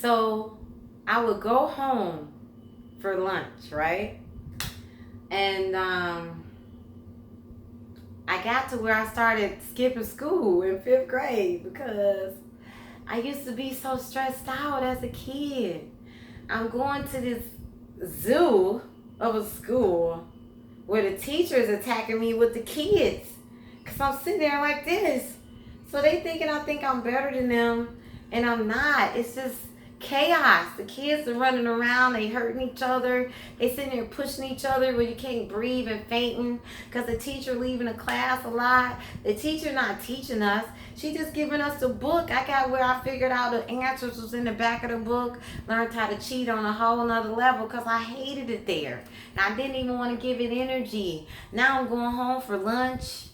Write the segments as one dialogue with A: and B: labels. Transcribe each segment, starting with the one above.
A: So I would go home for lunch, right? And I got to where I started skipping school in 5th grade because I used to be so stressed out as a kid. I'm going to this zoo of a school where the teacher's attacking me with the kids because I'm sitting there like this. So they thinking I think I'm better than them, and I'm not. It's just chaos. The kids are running around, they hurting each other, they sitting there pushing each other where you can't breathe and fainting because the teacher leaving the class a lot. The teacher not teaching us. She just giving us the book. I got where I figured out the answers was in the back of the book. Learned how to cheat on a whole nother level because I hated it there. And I didn't even want to give it energy. Now I'm going home for lunch.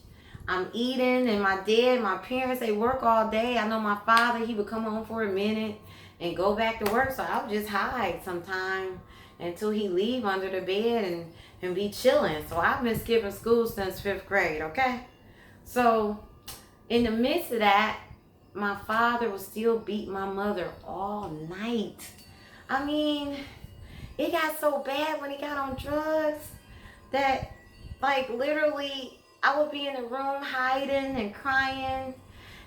A: I'm eating, and my dad, my parents, they work all day. I know my father, he would come home for a minute and go back to work. So I would just hide sometime until he leave under the bed and be chilling. So I've been skipping school since 5th grade, okay? So in the midst of that, my father would still beat my mother all night. I mean, it got so bad when he got on drugs that, like, literally, I would be in the room hiding and crying.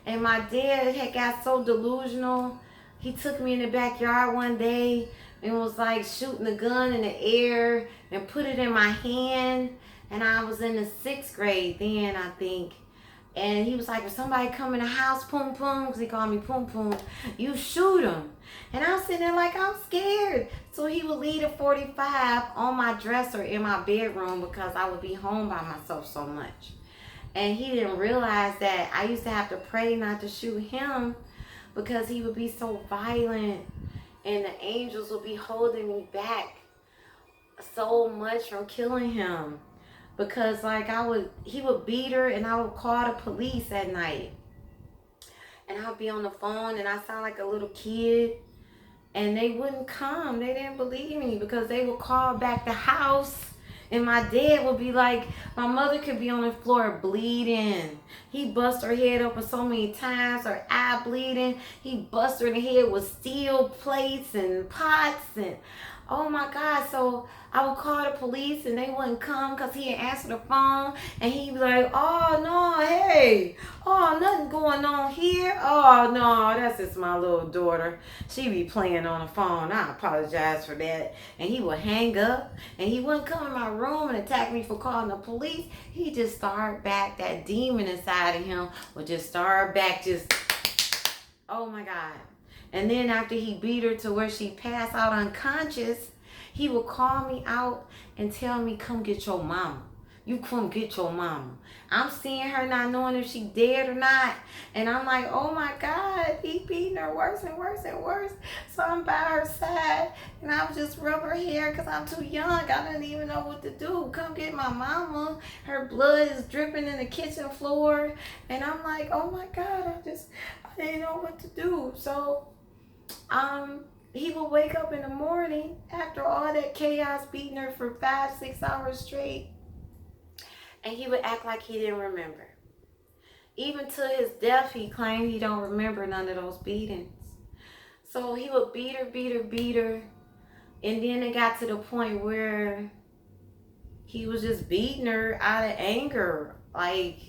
A: And my dad had got so delusional. He took me in the backyard one day and was like shooting the gun in the air and put it in my hand. And I was in the 6th grade then, I think. And he was like, if somebody come in the house, Poom Poom, because he called me Poom Poom, you shoot him. And I was sitting there like, I'm scared. So he would leave a 45 on my dresser in my bedroom because I would be home by myself so much. And he didn't realize that I used to have to pray not to shoot him because he would be so violent and the angels would be holding me back so much from killing him. Because like he would beat her and I would call the police at night. And I'd be on the phone and I sound like a little kid. And they wouldn't come. They didn't believe me because they would call back the house. And my dad would be like, my mother could be on the floor bleeding. He bust her head open so many times, her eye bleeding. He bust her in the head with steel plates and pots and oh my God. So I would call the police and they wouldn't come because he had answered the phone and he'd be like, oh no, hey, oh, nothing going on here. Oh no, that's just my little daughter. She be playing on the phone. I apologize for that. And he would hang up and he wouldn't come in my room and attack me for calling the police. He just started back, that demon inside of him would just start back, just, oh my God. And then after he beat her to where she passed out unconscious, he would call me out and tell me, come get your mama. You come get your mama. I'm seeing her not knowing if she dead or not. And I'm like, oh my God, he beating her worse and worse and worse. So I'm by her side and I would just rub her hair because I'm too young. I didn't even know what to do. Come get my mama. Her blood is dripping in the kitchen floor. And I'm like, oh my God, I didn't know what to do. So he would wake up in the morning after all that chaos beating her for 5-6 hours straight. And he would act like he didn't remember. Even to his death, he claimed he don't remember none of those beatings. So he would beat her, beat her, beat her. And then it got to the point where he was just beating her out of anger. Like,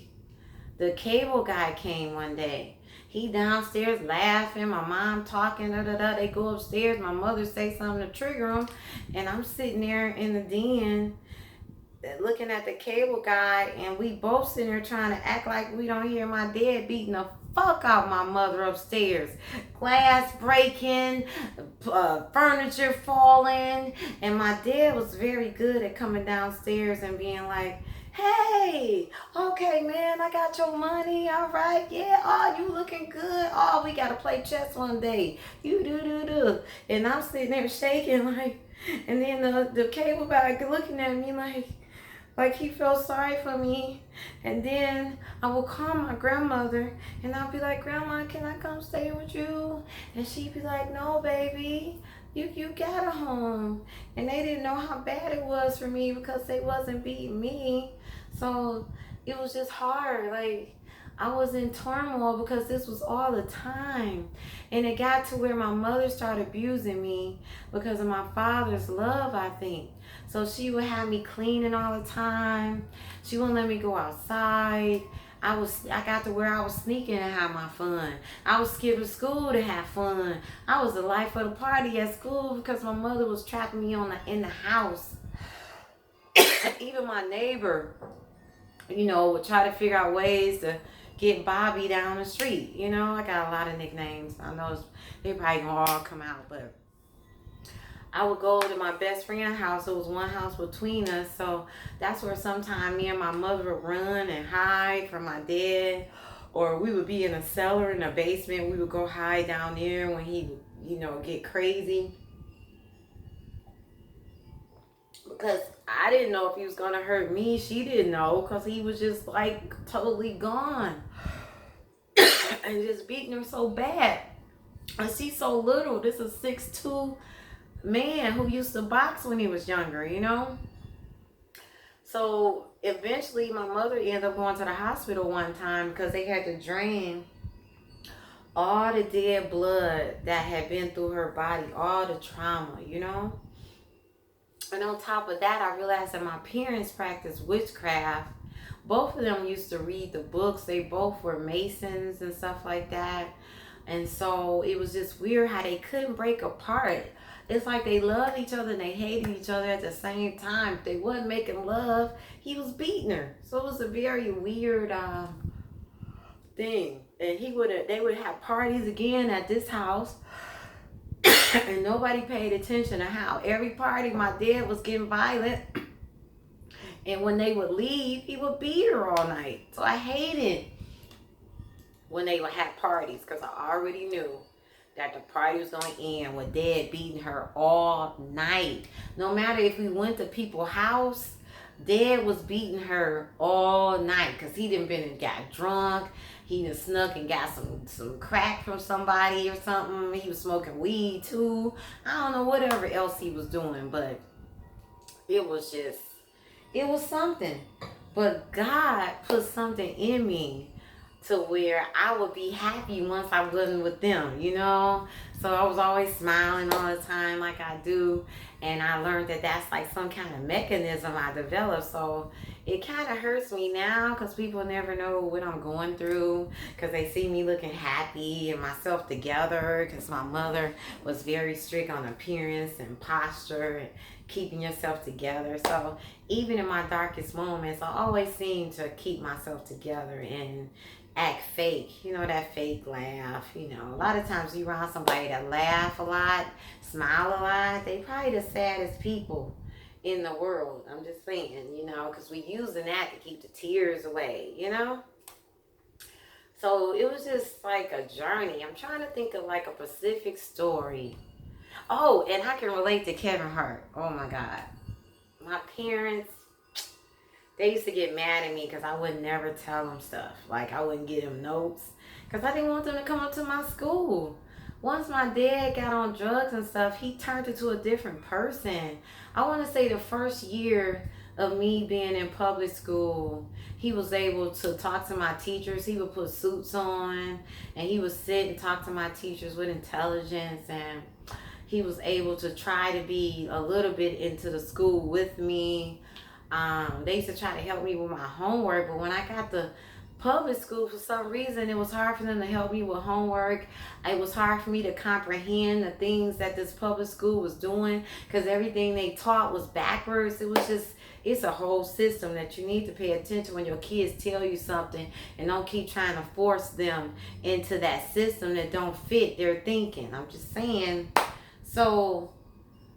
A: the cable guy came one day. He downstairs laughing, my mom talking, They go upstairs, my mother say something to trigger him. And I'm sitting there in the den looking at the cable guy, and we both sitting there trying to act like we don't hear my dad beating the fuck out my mother upstairs. Glass breaking, furniture falling, and my dad was very good at coming downstairs and being like, hey, okay, man, I got your money, all right, yeah, oh, you looking good, oh, we got to play chess one day, you do. And I'm sitting there shaking like, and then the cable guy looking at me like he felt sorry for me. And then I would call my grandmother and I'd be like, Grandma, can I come stay with you? And she'd be like, no, baby, you got a home. And they didn't know how bad it was for me because they wasn't beating me. So it was just hard. Like, I was in turmoil because this was all the time. And it got to where my mother started abusing me because of my father's love, I think. So she would have me cleaning all the time. She wouldn't let me go outside. I got to where I was sneaking to have my fun. I was skipping school to have fun. I was the life of the party at school because my mother was trapping me in the house. Even my neighbor, would try to figure out ways to get Bobby down the street. I got a lot of nicknames. I know they probably gonna all come out, but I would go to my best friend's house. It was one house between us, so that's where sometimes me and my mother would run and hide from my dad, or we would be in a cellar in the basement. We would go hide down there when he would, get crazy. Because I didn't know if he was gonna hurt me. She didn't know because he was just like totally gone and just beating her so bad. And she's so little. This is 6'2" man who used to box when he was younger. So eventually my mother ended up going to the hospital one time because they had to drain all the dead blood that had been through her body, all the trauma. And on top of that, I realized that my parents practiced witchcraft. Both of them used to read the books. They both were Masons and stuff like that. And so it was just weird how they couldn't break apart. It's like they loved each other and they hated each other at the same time. If they wasn't making love, he was beating her. So it was a very weird thing. And they would have parties again at this house. And nobody paid attention to how every party my dad was getting violent. And when they would leave, he would beat her all night. So I hated when they would have parties because I already knew that the party was going to end with dad beating her all night. No matter if we went to people's house, dad was beating her all night because he done been and got drunk. He done snuck and got some crack from somebody or something. He was smoking weed too. I don't know, whatever else he was doing, but it was something. But God put something in me to where I would be happy once I wasn't with them, So I was always smiling all the time like I do. And I learned that that's like some kind of mechanism I developed. So it kind of hurts me now because people never know what I'm going through because they see me looking happy and myself together because my mother was very strict on appearance and posture and keeping yourself together. So even in my darkest moments, I always seem to keep myself together and act fake, that fake laugh. A lot of times you around somebody that laugh a lot, smile a lot, they probably the saddest people in the world. I'm just saying, because we using that to keep the tears away, So it was just like a journey. I'm trying to think of like a specific story. Oh, and I can relate to Kevin Hart. Oh my God. My parents, they used to get mad at me because I would never tell them stuff. Like, I wouldn't give them notes because I didn't want them to come up to my school. Once my dad got on drugs and stuff, he turned into a different person. I want to say the first year of me being in public school, he was able to talk to my teachers. He would put suits on, and he would sit and talk to my teachers with intelligence, and he was able to try to be a little bit into the school with me. They used to try to help me with my homework, but when I got to public school, for some reason, it was hard for them to help me with homework. It was hard for me to comprehend the things that this public school was doing because everything they taught was backwards. It's a whole system that you need to pay attention when your kids tell you something and don't keep trying to force them into that system that don't fit their thinking. I'm just saying. So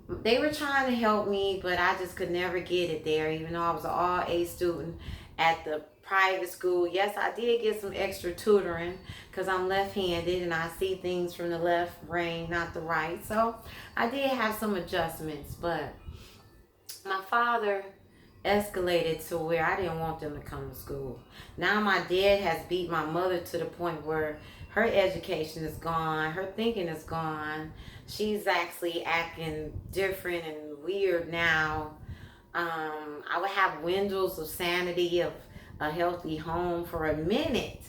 A: they were trying to help me, but I just could never get it there, even though I was an all-A student at the private school. Yes, I did get some extra tutoring because I'm left-handed and I see things from the left brain, not the right. So I did have some adjustments, but my father escalated to where I didn't want them to come to school. Now my dad has beat my mother to the point where her education is gone, her thinking is gone. She's actually acting different and weird now. I would have windows of sanity of a healthy home for a minute.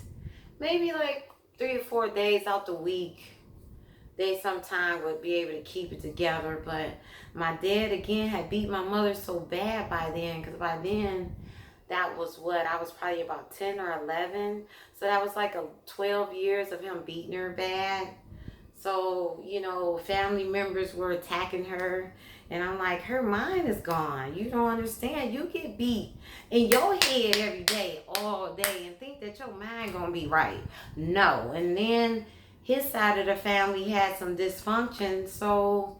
A: maybe like 3 or 4 days out the week, they sometime would be able to keep it together. But my dad again had beat my mother so bad by then, because by then that was what I was probably about 10 or 11. So that was like a 12 years of him beating her bad. So, family members were attacking her. And I'm like, her mind is gone. You don't understand. You get beat in your head every day, all day, and think that your mind gonna be right. No. And then his side of the family had some dysfunction. So,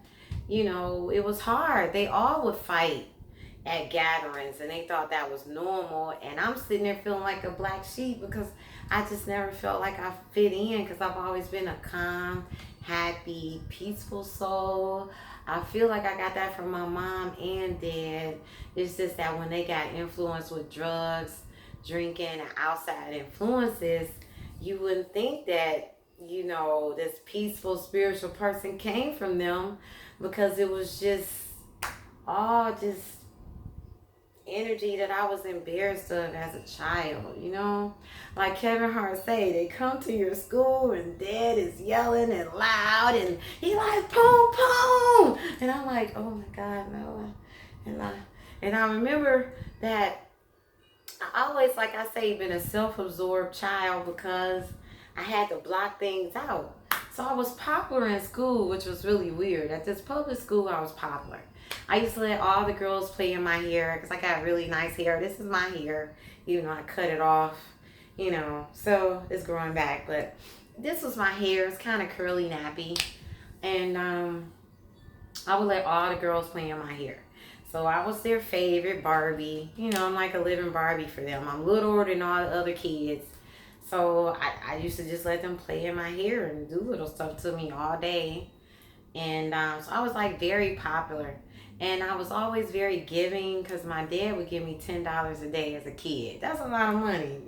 A: it was hard. They all would fight at gatherings, and they thought that was normal. And I'm sitting there feeling like a black sheep because I just never felt like I fit in, because I've always been a calm, happy, peaceful soul. I feel like I got that from my mom and dad. It's just that when they got influenced with drugs, drinking, and outside influences, you wouldn't think that this peaceful spiritual person came from them, because it was just all just energy that I was embarrassed of as a child. Like Kevin Hart say, they come to your school and dad is yelling and loud and he like boom boom, and I'm like, oh my God, no. And I remember that I always, like I say, been a self-absorbed child, because I had to block things out. So I was popular in school, which was really weird. At this public school, I was popular. I used to let all the girls play in my hair, because I got really nice hair. This is my hair, even though I cut it off, so it's growing back. But this was my hair. It's kind of curly, nappy. And I would let all the girls play in my hair. So I was their favorite Barbie. I'm like a living Barbie for them. I'm littler than all the other kids. So I used to just let them play in my hair and do little stuff to me all day. And so I was like very popular. And I was always very giving, because my dad would give me $10 a day as a kid. That's a lot of money,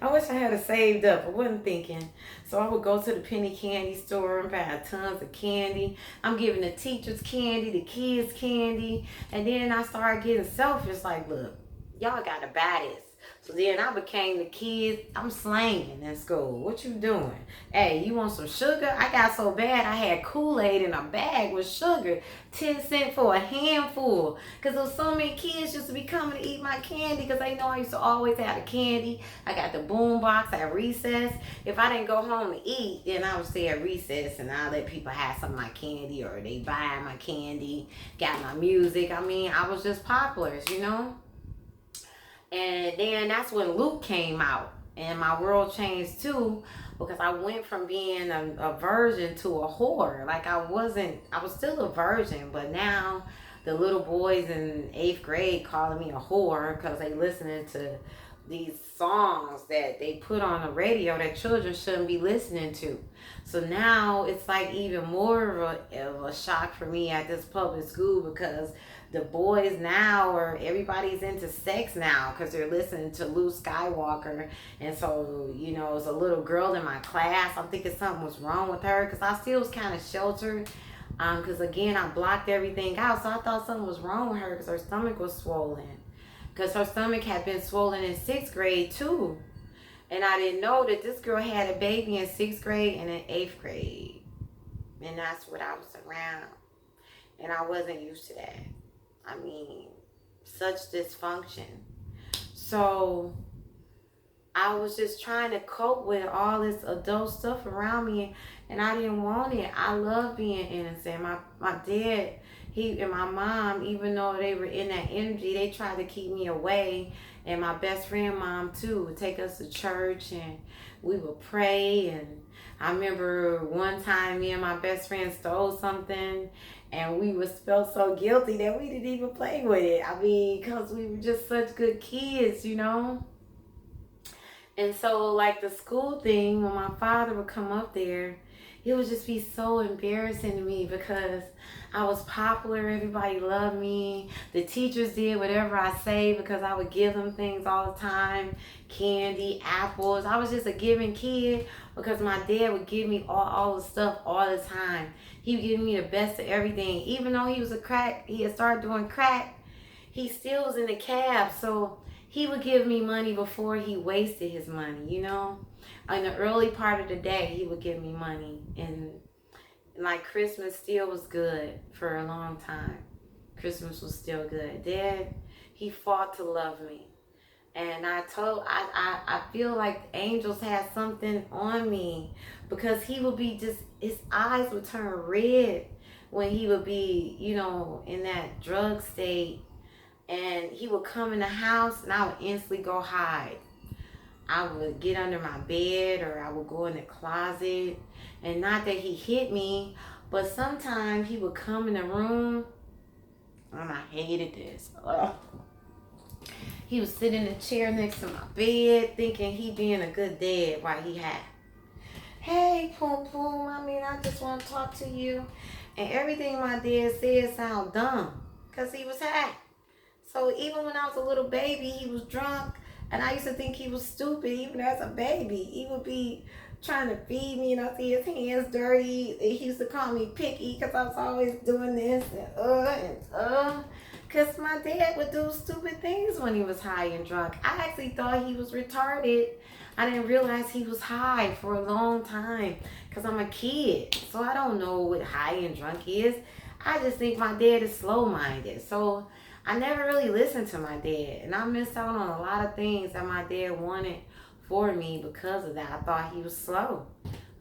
A: I wish I had it saved up. I wasn't thinking. So I would go to the penny candy store and buy tons of candy. I'm giving the teachers candy, the kids candy. And then I started getting selfish, like, look, y'all got to buy this. So then I became the kid. I'm slanging in school. What you doing? Hey, you want some sugar? I got so bad I had Kool-Aid in a bag with sugar. 10 cents for a handful. Because there was so many kids used to be coming to eat my candy, because they know I used to always have the candy. I got the boom box at recess. If I didn't go home to eat, then I would stay at recess and I let people have some of my candy, or they buy my candy, got my music. I mean, I was just popular. And then that's when Luke came out, and my world changed too, because I went from being a virgin to a whore. Like I was still a virgin, but now the little boys in 8th grade calling me a whore because they listening to these songs that they put on the radio that children shouldn't be listening to. So now it's like even more of a shock for me at this public school, because the boys now everybody's into sex now, because they're listening to Luke Skywalker. And so, it's a little girl in my class. I'm thinking something was wrong with her, because I still was kind of sheltered. Because again, I blocked everything out. So I thought something was wrong with her, because her stomach was swollen. Because her stomach had been swollen in 6th grade too. And I didn't know that this girl had a baby in 6th grade and in 8th grade. And that's what I was around. And I wasn't used to that. I mean, such dysfunction. So I was just trying to cope with all this adult stuff around me, and I didn't want it. I love being innocent. My dad, he and my mom, even though they were in that energy, they tried to keep me away. And my best friend mom too would take us to church, and we would pray. And I remember one time me and my best friend stole something, and we felt so guilty that we didn't even play with it. I mean, because we were just such good kids. And so, like the school thing, when my father would come up there, it would just be so embarrassing to me, because I was popular. Everybody loved me. The teachers did whatever I say, because I would give them things all the time. Candy, apples. I was just a giving kid, because my dad would give me all the stuff all the time. He would give me the best of everything. Even though he was he had started doing crack, he still was in the cab. So he would give me money before he wasted his money. In the early part of the day, he would give me money. And like Christmas still was good for a long time. Christmas was still good. Dad, he fought to love me. And I feel like angels had something on me because he would be just, his eyes would turn red when he would be, in that drug state. And he would come in the house and I would instantly go hide. I would get under my bed or I would go in the closet. And not that he hit me, but sometimes he would come in the room and I hated this. Ugh. He would sit in the chair next to my bed thinking he being a good dad while he had. Hey, Poom Poom, I just want to talk to you. And everything my dad said sound dumb because he was high. So even when I was a little baby, he was drunk. And I used to think he was stupid even as a baby. He would be trying to feed me and I see his hands dirty. He used to call me picky because I was always doing this and. Because my dad would do stupid things when he was high and drunk. I actually thought he was retarded. I didn't realize he was high for a long time because I'm a kid. So I don't know what high and drunk is. I just think my dad is slow-minded. So I never really listened to my dad. And I missed out on a lot of things that my dad wanted for me because of that. I thought he was slow.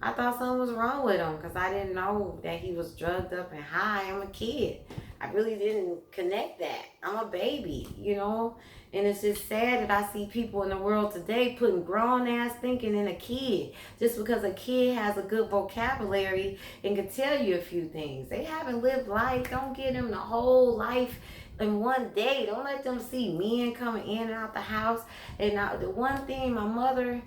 A: I thought something was wrong with him because I didn't know that he was drugged up and high. I'm a kid. I really didn't connect that. I'm a baby, And it's just sad that I see people in the world today putting grown-ass thinking in a kid. Just because a kid has a good vocabulary and can tell you a few things. They haven't lived life. Don't give them the whole life in one day. Don't let them see men coming in and out the house. And the one thing my mother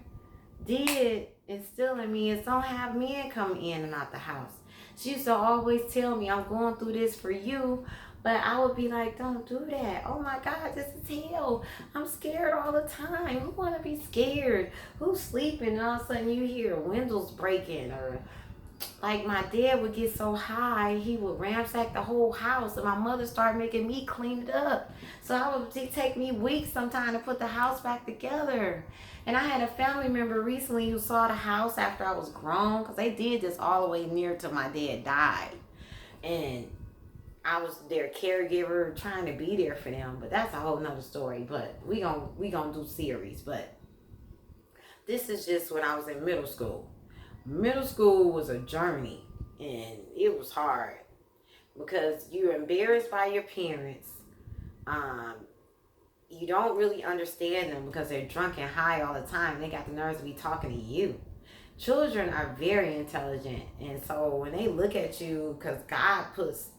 A: did instill in me is don't have men come in and out the house. She used to always tell me, I'm going through this for you. But I would be like, don't do that. Oh my God, this is hell. I'm scared all the time. Who want to be scared? Who's sleeping? And all of a sudden you hear windows breaking. Or like my dad would get so high, he would ransack the whole house. And my mother started making me clean it up. So it would take me weeks sometimes to put the house back together. And I had a family member recently who saw the house after I was grown, because they did this all the way near till my dad died. And I was their caregiver trying to be there for them, but that's a whole nother story. But we gonna do series. But this is just when I was in middle school. Middle school was a journey and it was hard because you're embarrassed by your parents. You don't really understand them because they're drunk and high all the time. They got the nerves to be talking to you. Children are very intelligent, and so when they look at you, because God puts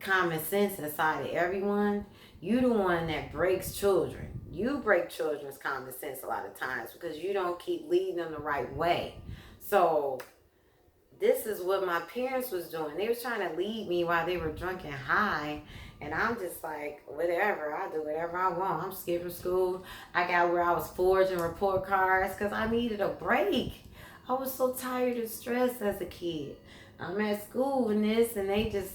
A: common sense inside of everyone, you the one that breaks children. You break children's common sense a lot of times because you don't keep leading them the right way. So this is what my parents was doing. They was trying to lead me while they were drunk and high. And I'm just like, whatever. I do whatever I want. I'm skipping school. I got where I was forging report cards because I needed a break. I was so tired and stressed as a kid. I'm at school and this and they just,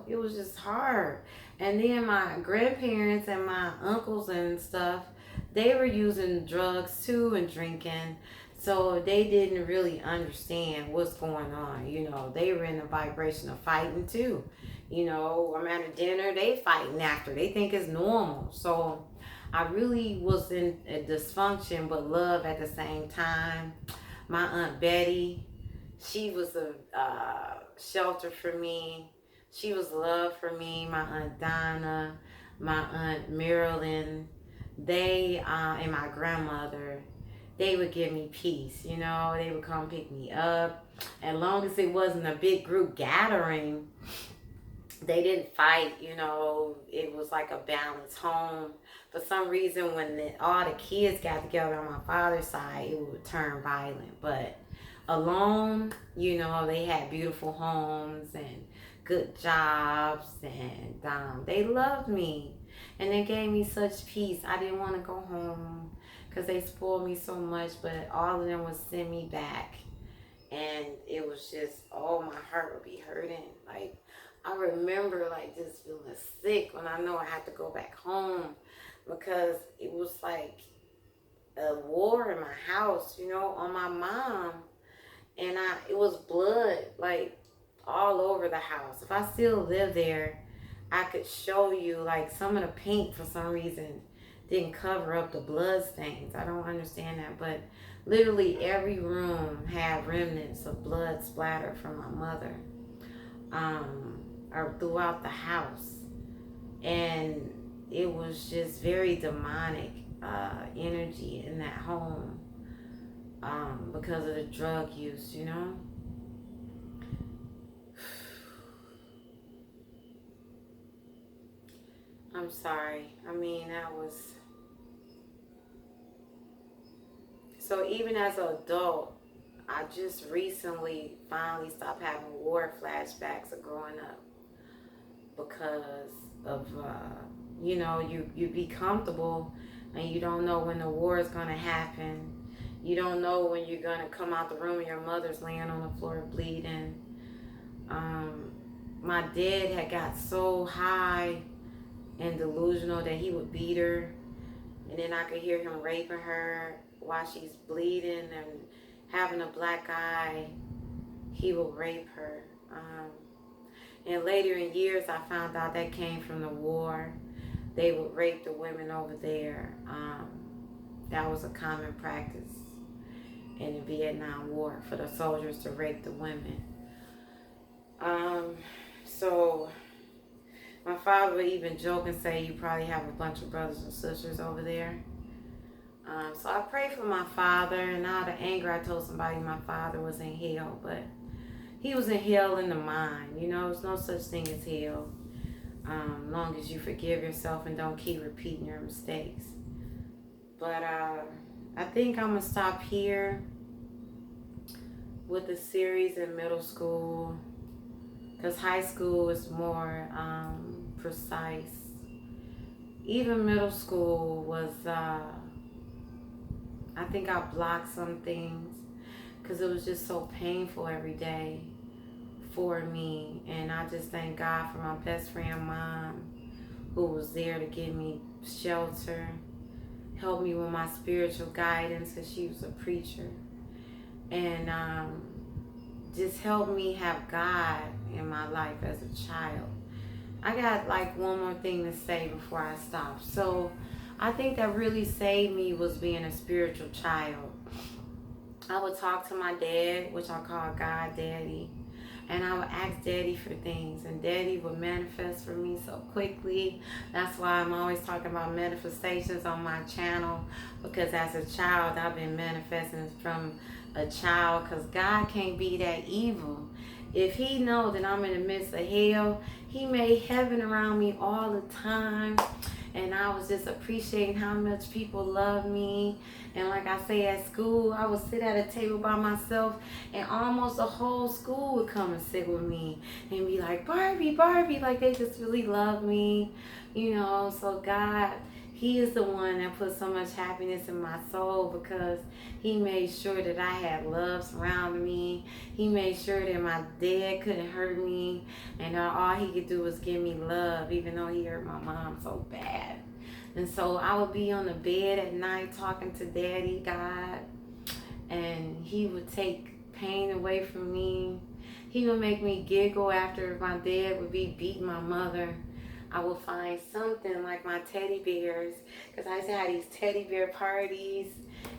A: it was just hard. And then my grandparents and my uncles and stuff, they were using drugs too and drinking. So they didn't really understand what's going on. They were in the vibration of fighting too. I'm at a dinner, they fighting after. They think it's normal. So I really was in a dysfunction but love at the same time. My Aunt Betty, she was a shelter for me. She was love for me. My Aunt Donna, my Aunt Marilyn, they and my grandmother, they would give me peace. They would come pick me up. As long as it wasn't a big group gathering, they didn't fight. It was like a balanced home. For some reason, when all the kids got together on my father's side, it would turn violent. But alone, they had beautiful homes and good jobs, and they loved me. And they gave me such peace. I didn't want to go home because they spoiled me so much, but all of them would send me back. And it was just, my heart would be hurting. Like, I remember just feeling sick when I know I had to go back home because it was like a war in my house, you know, on my mom. And it was blood, like, all over the house. If I still live there, I could show you, like, some of the paint for some reason didn't cover up the blood stains. I don't understand that, but literally every room had remnants of blood splattered from my mother, or throughout the house. And it was just very demonic energy in that home, because of the drug use, you know. I'm sorry. I mean, that was... So even as an adult, I just recently finally stopped having war flashbacks of growing up because of, you know, you be comfortable and you don't know when the war is going to happen. You don't know when you're going to come out the room and your mother's laying on the floor bleeding. My dad had got so high and delusional that he would beat her, and then I could hear him raping her while she's bleeding and having a black eye. He would rape her. And later in years, I found out that came from the war. They would rape the women over there. That was a common practice in the Vietnam War, for the soldiers to rape the women. So my father would even joke and say, you probably have a bunch of brothers and sisters over there. So I prayed for my father, and out of anger I told somebody my father was in hell, but he was in hell in the mind. You know, there's no such thing as hell, long as you forgive yourself and don't keep repeating your mistakes. But I think I'm going to stop here with the series in middle school, because high school is more precise. Even middle school was, I think I blocked some things because it was just so painful every day for me. And I just thank God for my best friend, Mom, who was there to give me shelter, help me with my spiritual guidance, because she was a preacher. And just helped me have God in my life as a child. I got like one more thing to say before I stop. So I think that really saved me was being a spiritual child. I would talk to my dad, which I call God Daddy, and I would ask Daddy for things, and Daddy would manifest for me so quickly. That's why I'm always talking about manifestations on my channel, because as a child I've been manifesting from a child, because God can't be that evil. If he knows that I'm in the midst of hell, he made heaven around me all the time. And I was just appreciating how much people love me. And like I say, at school, I would sit at a table by myself, and almost the whole school would come and sit with me and be like, Barbie, Barbie, like they just really love me, you know. So God, he is the one that put so much happiness in my soul, because he made sure that I had love surrounding me. He made sure that my dad couldn't hurt me, and all he could do was give me love, even though he hurt my mom so bad. And so I would be on the bed at night talking to Daddy God, and he would take pain away from me. He would make me giggle after my dad would be beating my mother. I would find something like my teddy bears, because I used to have these teddy bear parties.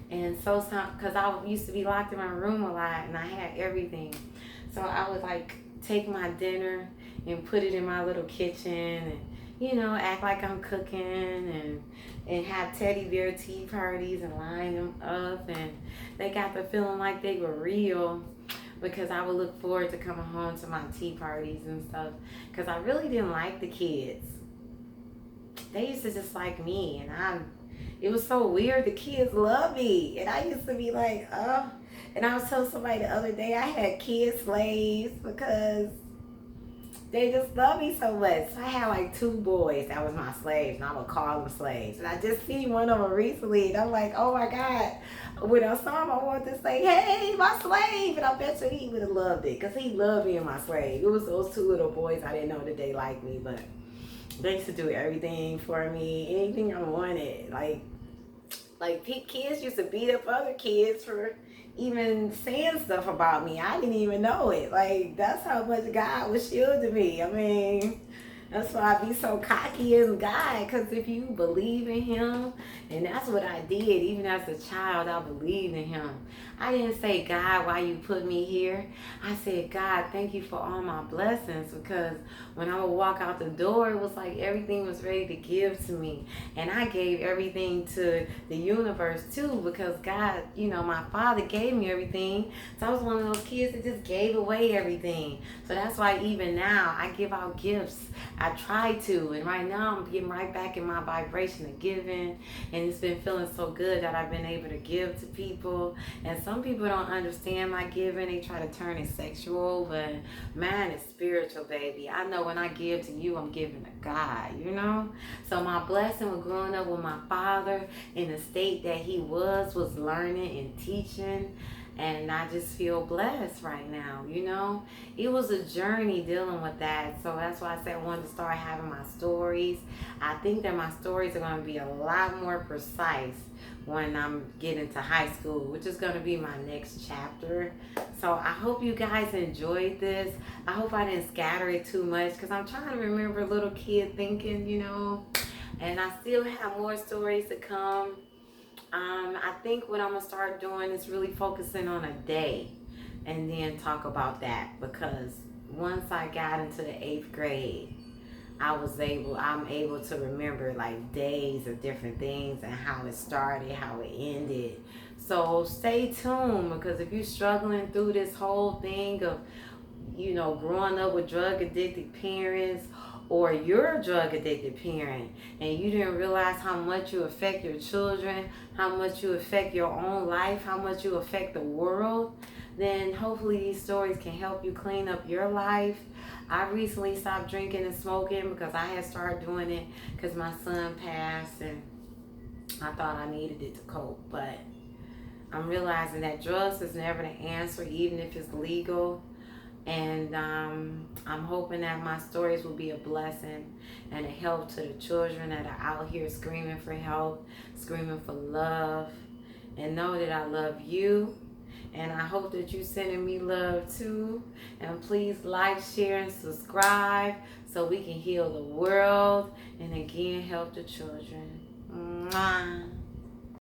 A: And so, because I used to be locked in my room a lot, and I had everything. So I would like take my dinner and put it in my little kitchen, and, you know, act like I'm cooking, and have teddy bear tea parties and line them up. And they got the feeling like they were real, because I would look forward to coming home to my tea parties and stuff, because I really didn't like the kids. They used to just like me, and it was so weird. The kids love me, and I used to be like, oh. And I was telling somebody the other day, I had kid slaves, because they just love me so much. So I had like 2 boys that was my slaves, and I would call them slaves. And I just seen one of them recently, and I'm like, oh my God. When I saw him, I wanted to say, hey, my slave. And I bet you he would have loved it, because he loved being my slave. It was those 2 little boys. I didn't know that they liked me, but they used to do everything for me, anything I wanted. Like, Like, kids used to beat up other kids for even saying stuff about me. I didn't even know it. Like, that's how much God was shielding me. I mean, that's why I be so cocky in God. Because if you believe in Him, and that's what I did. Even as a child, I believed in Him. I didn't say, God, why you put me here? I said, God, thank you for all my blessings. Because when I would walk out the door, it was like everything was ready to give to me. And I gave everything to the universe too. Because God, my Father gave me everything. So I was one of those kids that just gave away everything. So that's why even now I give out gifts. I try to, and right now I'm getting right back in my vibration of giving, and it's been feeling so good that I've been able to give to people. And some people don't understand my giving. They try to turn it sexual, but mine is spiritual, baby. I know when I give to you, I'm giving to God. So my blessing with growing up with my father in the state that he was learning and teaching. And I just feel blessed right now, It was a journey dealing with that. So that's why I said I wanted to start having my stories. I think that my stories are going to be a lot more precise when I'm getting to high school, which is going to be my next chapter. So I hope you guys enjoyed this. I hope I didn't scatter it too much because I'm trying to remember little kid thinking, And I still have more stories to come. I think what I'm going to start doing is really focusing on a day and then talk about that, because once I got into the 8th grade, I'm able to remember like days of different things and how it started, how it ended. So stay tuned, because if you're struggling through this whole thing of, growing up with drug addicted parents, or you're a drug addicted parent and you didn't realize how much you affect your children, how much you affect your own life, how much you affect the world, then hopefully these stories can help you clean up your life. I recently stopped drinking and smoking because I had started doing it because my son passed, and I thought I needed it to cope. But I'm realizing that drugs is never the answer, even if it's legal. And I'm hoping that my stories will be a blessing and a help to the children that are out here screaming for help, screaming for love. And know that I love you. And I hope that you're sending me love too. And please like, share, and subscribe so we can heal the world and again help the children. Mwah.